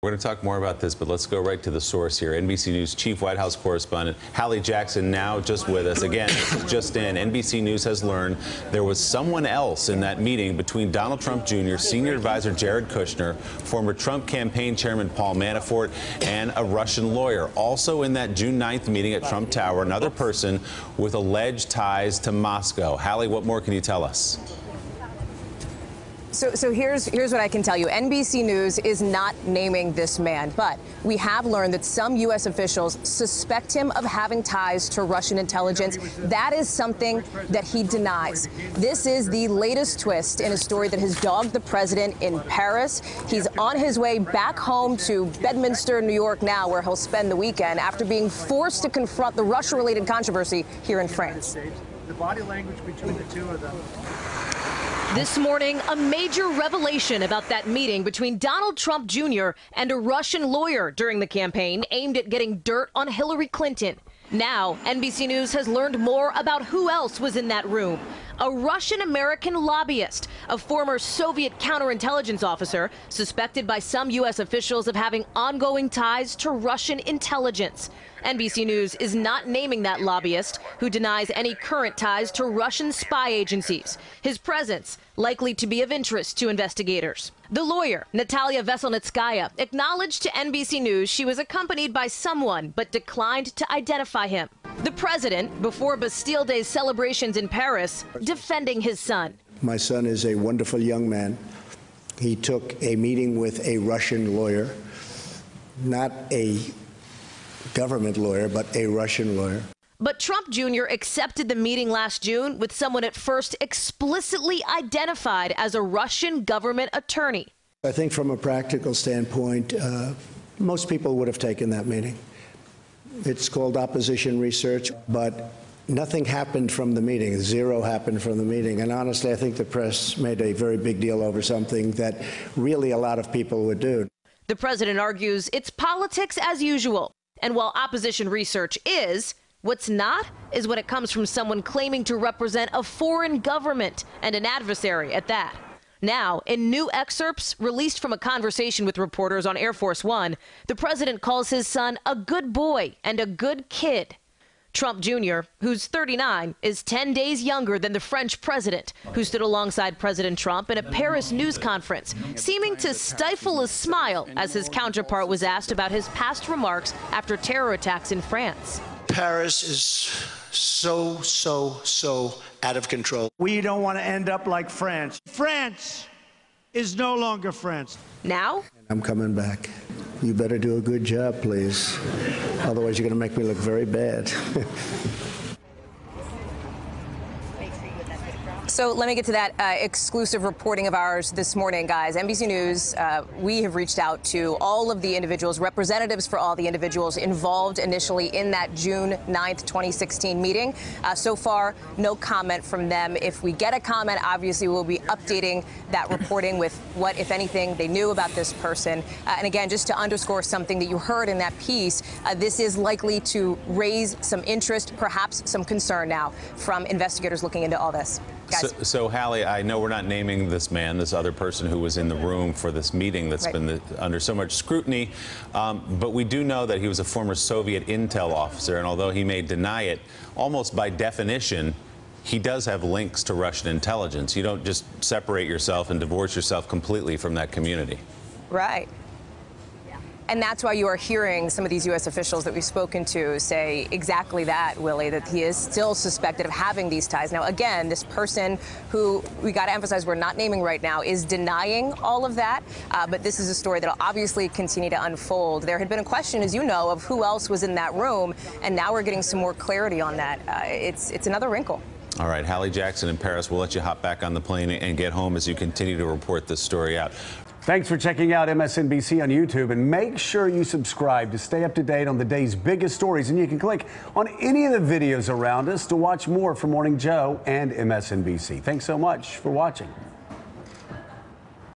We're going to talk more about this, but let's go right to the source here. NBC News chief White House correspondent Hallie Jackson now just with us. Again, just in, NBC News has learned there was someone else in that meeting between Donald Trump Jr., senior advisor Jared Kushner, former Trump campaign chairman Paul Manafort, and a Russian lawyer. Also in that June 9th meeting at Trump Tower, another person with alleged ties to Moscow. Hallie, what more can you tell us? So here's what I can tell you. NBC News is not naming this man, but we have learned that some U.S. officials suspect him of having ties to Russian intelligence. That is something that he denies. This is the latest twist in a story that has dogged the president in Paris. He's on his way back home to Bedminster, New York now, where he'll spend the weekend after being forced to confront the Russia-related controversy here in France. The body language between the two of them. This morning, a major revelation about that meeting between Donald Trump Jr. and a Russian lawyer during the campaign aimed at getting dirt on Hillary Clinton. Now, NBC News has learned more about who else was in that room. A Russian-American lobbyist, a former Soviet counterintelligence officer, suspected by some U.S. officials of having ongoing ties to Russian intelligence. NBC News is not naming that lobbyist, who denies any current ties to Russian spy agencies. His presence likely to be of interest to investigators. The lawyer, Natalia Veselnitskaya, acknowledged to NBC News she was accompanied by someone but declined to identify him. The president, before Bastille Day celebrations in Paris, defending his son. My son is a wonderful young man. He took a meeting with a Russian lawyer, not a government lawyer, but a Russian lawyer. But Trump Jr. accepted the meeting last June with someone at first explicitly identified as a Russian government attorney. I think from a practical standpoint, most people would have taken that meeting. It's called opposition research, but nothing happened from the meeting. Zero happened from the meeting. And honestly, I think the press made a very big deal over something that really a lot of people would do. The president argues it's politics as usual. And while opposition research is, what's not is when it comes from someone claiming to represent a foreign government and an adversary at that. Now, in new excerpts released from a conversation with reporters on Air Force One, the president calls his son a good boy and a good kid. Trump Jr., who's 39, is 10 days younger than the French president, who stood alongside President Trump in a Paris news conference, seeming to stifle a smile as his counterpart was asked about his past remarks after terror attacks in France. Paris is so out of control. We don't want to end up like France. France is no longer France. Now? I'm coming back. You better do a good job, please. Otherwise, you're going to make me look very bad. So let me get to that exclusive reporting of ours this morning, guys. NBC News, we have reached out to all of the individuals, representatives for all the individuals involved initially in that June 9th, 2016 meeting. So far, no comment from them. If we get a comment, obviously we'll be updating that reporting with what, if anything, they knew about this person. And again, just to underscore something that you heard in that piece, this is likely to raise some interest, perhaps some concern now from investigators looking into all this. So, Hallie, I know we're not naming this man, this other person who was in the room for this meeting that's been under so much scrutiny, but we do know that he was a former Soviet intel officer, and although he may deny it, almost by definition, he does have links to Russian intelligence. You don't just separate yourself and divorce yourself completely from that community. Right. And that's why you are hearing some of these U.S. officials that we've spoken to say exactly that, Willie, that he is still suspected of having these ties. Now, again, this person who we got to emphasize we're not naming right now is denying all of that. But this is a story that will obviously continue to unfold. There had been a question, as you know, of who else was in that room. And now we're getting some more clarity on that. It's another wrinkle. All right, Hallie Jackson in Paris, we'll let you hop back on the plane and get home as you continue to report this story out. Thanks for checking out MSNBC on YouTube, and make sure you subscribe to stay up to date on the day's biggest stories. And you can click on any of the videos around us to watch more from Morning Joe and MSNBC. Thanks so much for watching.